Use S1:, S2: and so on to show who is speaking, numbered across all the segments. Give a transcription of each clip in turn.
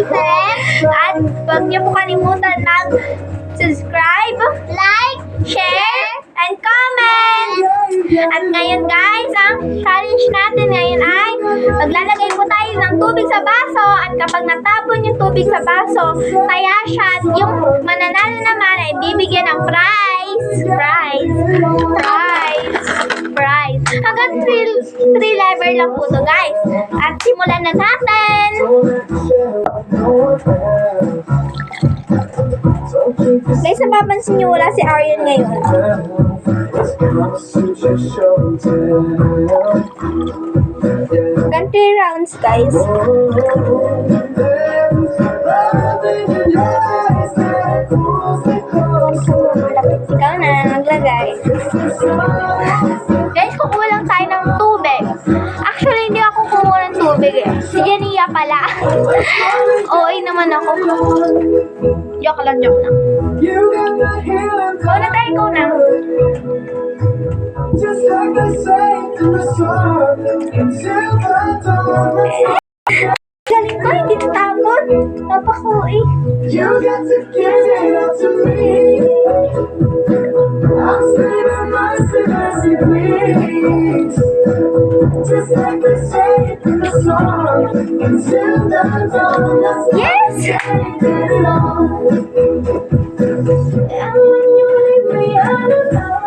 S1: friend. At huwag niyo po kalimutan mag-subscribe, like, share, and comment. At ngayon guys, ang challenge natin ngayon ay maglalagay po tayo ng tubig sa baso. At kapag natapon yung tubig sa baso, kaya siya at yung mananalo naman ay bibigyan ng prize. Hanggang 3 level lang po to guys. At simulan na natin. Guys, napapansin nyo wala si Arian ngayon. Hanggang 3 rounds guys. Ikaw na maglagay. Guys, kukuha lang tayo ng tubig. Actually, hindi ako kumuha ng tubig eh. Si Jenia pala. OA naman ako. Joke lang. Ikaw na tayo, ikaw na. Galing ko, hindi natapon. Napako eh. You got to give it up to me. I'll spend my life as it bleeds. Just like they say in the song. Until the dawn. Yes! And when you leave me alone,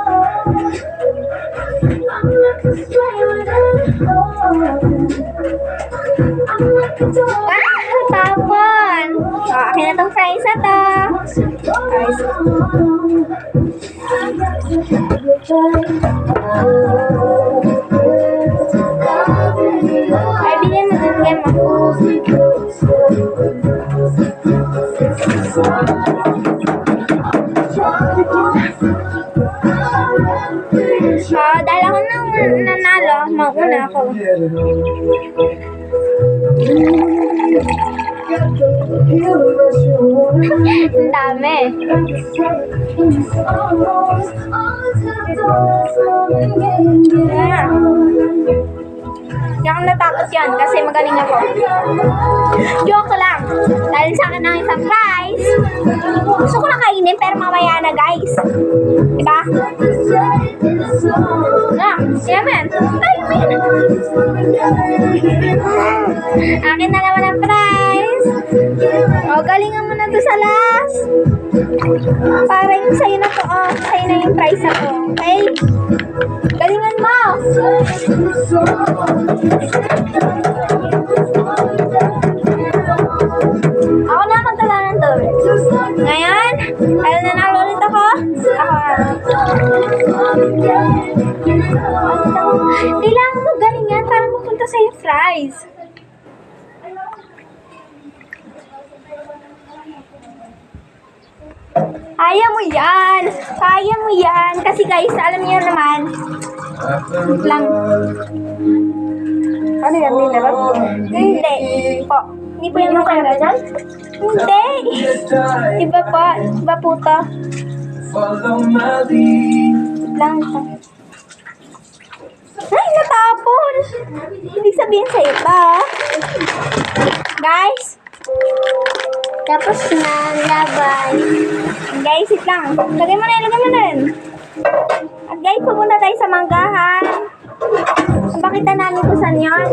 S1: I'm like a stray without home. I'm like a dog. Tapon! So, akin na tong fries na to. Ay, bilhin mo dun, game mo. So, dahil ako nang nanalo, mauna ako. Ang dami. Hindi ako natakot yan kasi magaling ako. Joke lang. Dahil sa akin ang isang prize. Gusto ko na kainin pero mamaya na guys. Diba? Yaman. Ay, man. Akin na naman ang prize. O, galingan mo na to sa last. Para yung sa'yo na to. O, sa'yo na yung prize na to. Okay? Galingan mo. Ako na magtala ng tubig. Ngayon, dahil nanalo ulit ako. Kailangan mo galingan para mapunta sa'yo fries. Kaya mo yan. Kaya mo yan. Kasi guys, alam niyo naman. Lang. Ano yan? Hindi po. Hindi po yan makara dyan? Hindi. Iba po. Iba po to. Lang ito. Ay, natapon. Ibig sabihin sa iba. Guys. Tapos na laban. Guys, sit lang. Lagay mo na rin. At guys, pupunta tayo sa manggahan. Pakita namin kung saan yun.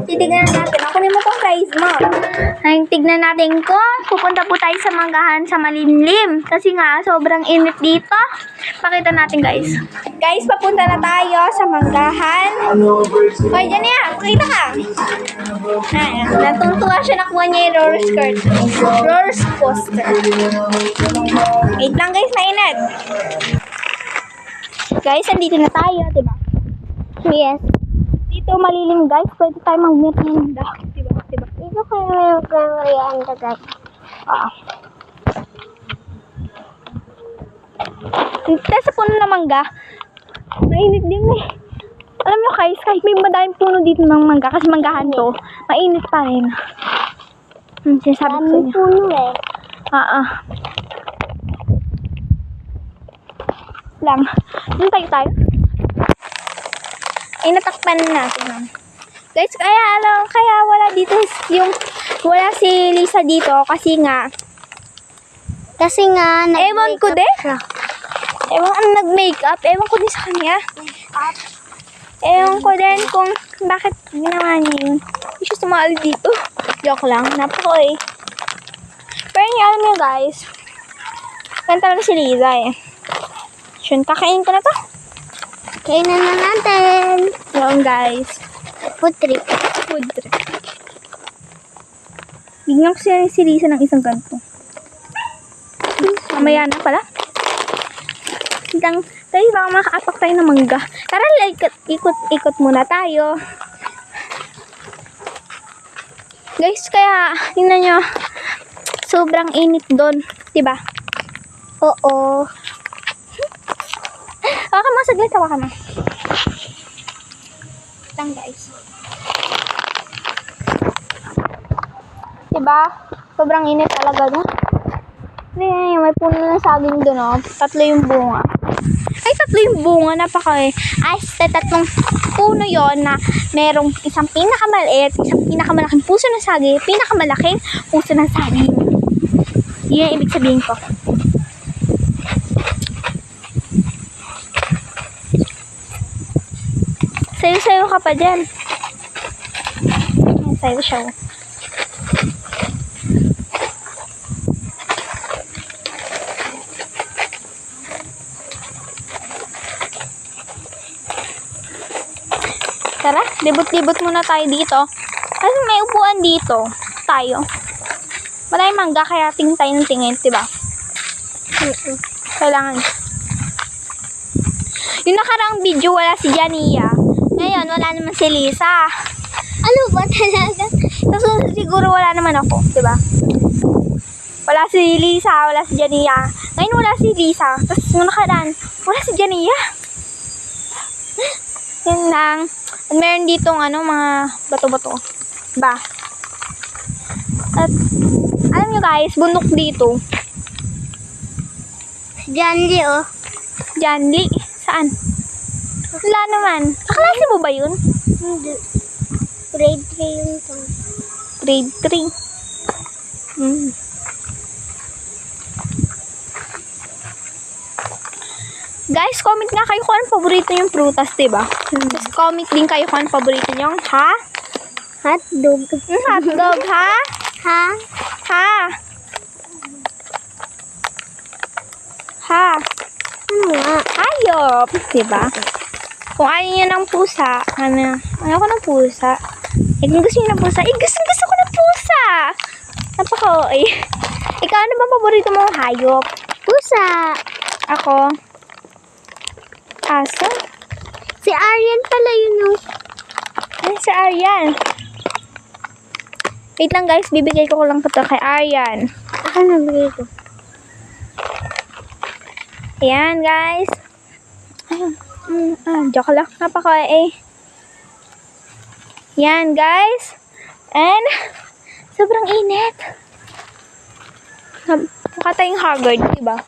S1: Titignan natin. Kunin mo tong prize mo. Tignan natin kung pupunta po tayo sa manggahan sa malimlim. Kasi nga, sobrang init dito. Pakita natin guys. Guys, papunta na tayo sa manggahan. Hoy, dyan yan. Pakita ka. Ayan. Natungtuwa siya. Nakuha niya yung roller skirt. Roller coaster. Wait lang guys, mainit. Guys, andito na tayo, diba? Yes. Dito malilim guys, pwede tayo mag-merinda. Diba? Dito kayo mag-merienda guys. Dito sa puno ng mangga, mainit din eh. Alam nyo guys, kahit may madaming puno dito ng mangga, kasi manggahan to, mainit pa rin. Sinasabi ko sa inyo. Puno eh. Lang. Doon tayo. Ay, natakpan natin. Guys, kaya wala dito wala si Lisa dito kasi nga ewan ko din. Ewan ang nag-makeup. Ewan ko din sa kanya. Ewan ko din kung bakit ginawa niya yun. Hindi siya sumali dito. Joke lang. Napako eh. Pero yung alam niyo guys, kanta talaga si Liza eh. Yun, kakainin ko na to.
S2: Kainan na natin.
S1: Yun guys.
S2: Food trip.
S1: Food trip. Bigyan ko si Liza ng isang ganito. Mamaya na pala. Tayo baka makaapak tayo ng mangga. Tara, ikot muna tayo. Guys, kaya, tingnan nyo. Sobrang init doon. Diba?
S2: Oo.
S1: Hawa ka mo, saglit. Hawa ka mo. Lang guys. Diba? Sobrang init talaga no? May puno ng saging doon oh. 3 yung bunga. Ay, 3 yung bunga. Tatlong puno yon na merong isang pinakamaliit, isang pinakamalaking puso ng saging, pinakamalaking puso ng saging. Yun ang ibig sabihin ko. Sayo-sayo ka pa dyan. Sayo-sayo. Tara, libot-libot muna tayo dito. Kasi may upuan dito. Tayo. Maraming mangga kaya tingin tayo ng tingin, diba? Kailangan. Yung nakaraang video wala si Jania. Ngayon wala naman si Lisa.
S2: Ano ba talaga?
S1: Tapos siguro wala naman ako, diba? Wala si Lisa, wala si Jania. Ngayon wala si Lisa. Tapos yung nakaraan, wala si Jania. Yun lang. At meron ditong mga bato-bato. Ba? At alam nyo guys, bundok dito.
S2: Si Janly, oh.
S1: Janly? Saan? Wala naman. Kaklase mo ba yun?
S2: Hindi. Grade 3 yun to.
S1: Grade 3. Guys, comment nga kayo kung anong paborito yung prutas, diba? Tapos comment din kayo kung anong paborito nyo. Ha?
S2: Hotdog.
S1: Hotdog, ha?
S2: Ha?
S1: Ha? Ha?
S2: Ano nga?
S1: Hayop. Diba? Kung ayaw nyo ng pusa, ayaw ko ng pusa. Kung gusto nyo ng pusa, gusto ko ng pusa. Napaka-oy. Ikaw, ano ba paborito mong hayop?
S2: Pusa.
S1: Ako? Aso?
S2: Si Aryan pala yun, oh.
S1: Ay, si Aryan. Wait lang guys, bibigay ko lang ito kay Aryan.
S2: Ako nabigay ko.
S1: Ayan guys. Joke lang. Napaka-eh. Yan guys. And, sobrang init. Mukha tayong haggard, diba?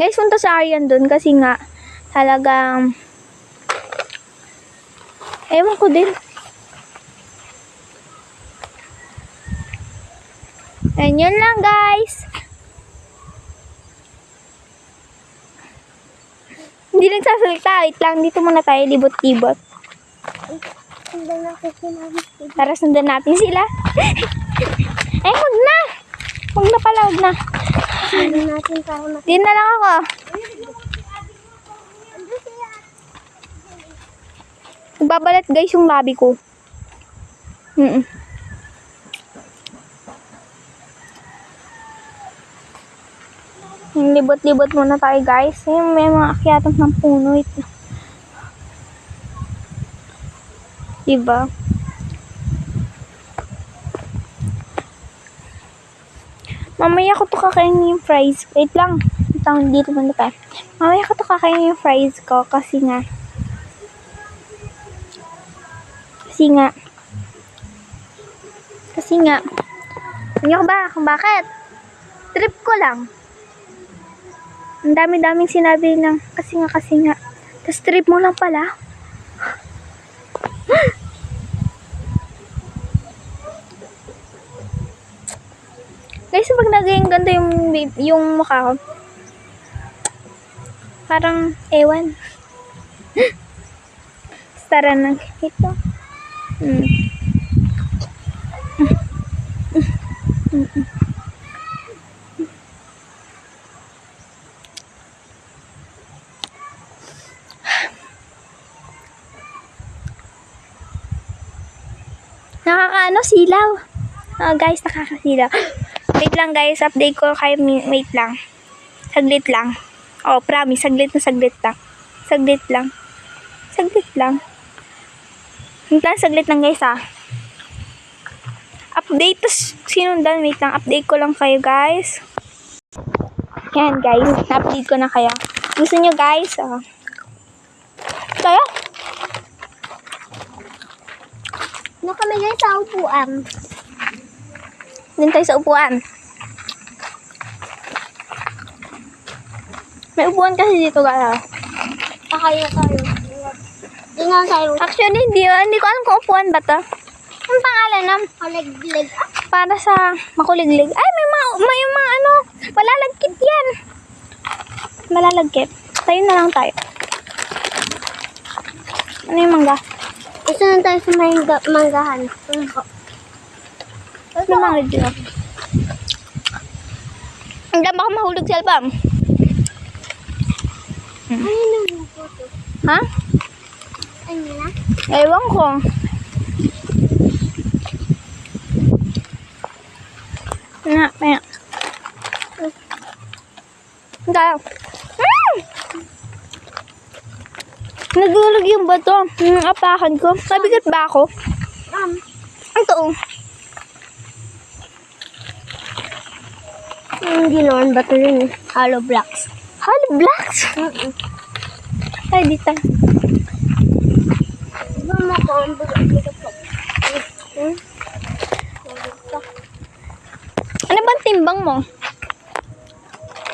S1: Guys, punta sa Aryan dun kasi nga talagang ewan ko din. And yun lang guys. Hindi nagsasalita. Wait lang. Dito muna tayo libot-libot.
S2: Sundan ako sinabi.
S1: Para sundan natin sila. Eh, wag na. Wag na pala, wag na.
S2: Sundan natin para
S1: Di na lang ako. Nagbabalat guys yung labi ko. Libot-libot muna tayo guys. Ayun, may mga akyatong ng puno ito. Diba? Mamaya ko to kakainin yung fries. Wait lang. Dito muna tayo. Mamaya ko to kakainin yung fries ko kasi nga hindi ko ba kung bakit? Trip ko lang. Ang dami-daming sinabi ng kasi nga. Tapos trip mo lang pala. Guys, pag naging ganda yung mukha ko, parang ewan. Tara na ito. Nakakaano, silaw. Guys, nakakasilaw. Wait lang guys, update ko kayo. Wait lang. Saglit lang. Promise, saglit lang. Saglit lang. Saglit lang guys Update, tas sinundan. Wait lang, update ko lang kayo guys. Yan guys, update ko na kayo. Gusto nyo guys, Kaya?
S2: Ano kami guys sa upuan?
S1: Din tayo sa upuan. May upuan kasi dito guys.
S2: Kayo. Tingnan tayo.
S1: Actually, hindi ko alam kung upuan ba to. Ang pangalan nam?
S2: Kaliglig.
S1: Para sa makuliglig. Ay, may mga ano. Malalagkit yan. Malalagkit. Tayo na lang tayo. Ano yung mangga?
S2: Gusto na tayo sa manggahan.
S1: Ano mangga dito? Ang dami ako mahulog sa album.
S2: Ano yung photo?
S1: Ha?
S2: Ano na?
S1: Ewan ko. Kaya. Nagulog yung bato. Yung apakan ko. Mabigat ba ako? Ito.
S2: Hindi naman ba ito yun? Hollow blocks.
S1: Hollow blocks? Ay, dito.
S2: Diba mo ko ang bigat ko?
S1: Ano bang timbang mo?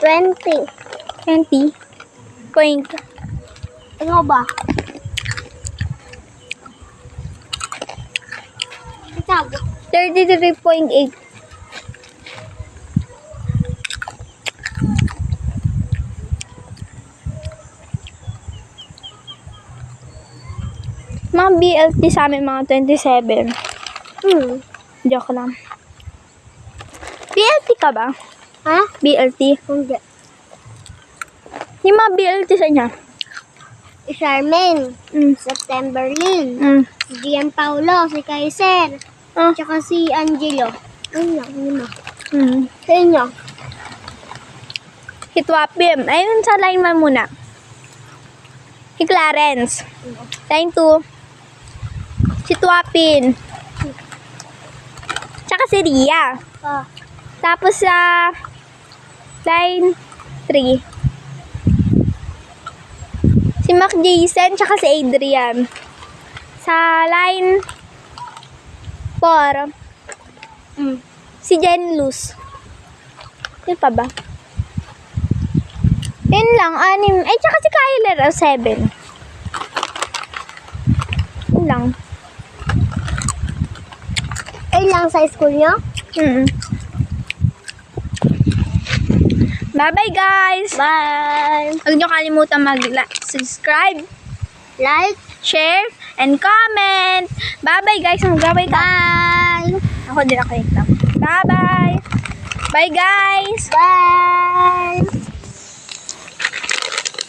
S2: 20.
S1: 20? Point.
S2: Ano ba? Itago.
S1: 33.8. Mga BLT sa amin, mga 27. Joke lang. BLT ka ba?
S2: Ha?
S1: BLT?
S2: Hindi.
S1: Yung mga BLT sa niya?
S2: Si Charmaine. September Lynn. Si Gian Paulo. Si Kaiser. Tsaka si Angelo. Ayun na. Sa inyo.
S1: Hitwapim. Ayun sa line 1 muna. Si Clarence. Line 2. Si Twapin. Tsaka si Ria. Tapos sa line 3. Si Mac Jason, tsaka si Adrian. Sa line 4. Si Jen Luz. Yun pa ba? Yun lang, 6. Ay, tsaka si Kyler, 7. Yun lang.
S2: Ayun lang sa school nyo?
S1: Bye-bye, guys!
S2: Bye!
S1: Huwag niyo kalimutan mag-subscribe,
S2: Like,
S1: share, and comment! Bye-bye, guys! Mag-bye ka!
S2: bye!
S1: Ako din ako ito. Bye-bye! Bye, guys!
S2: Bye!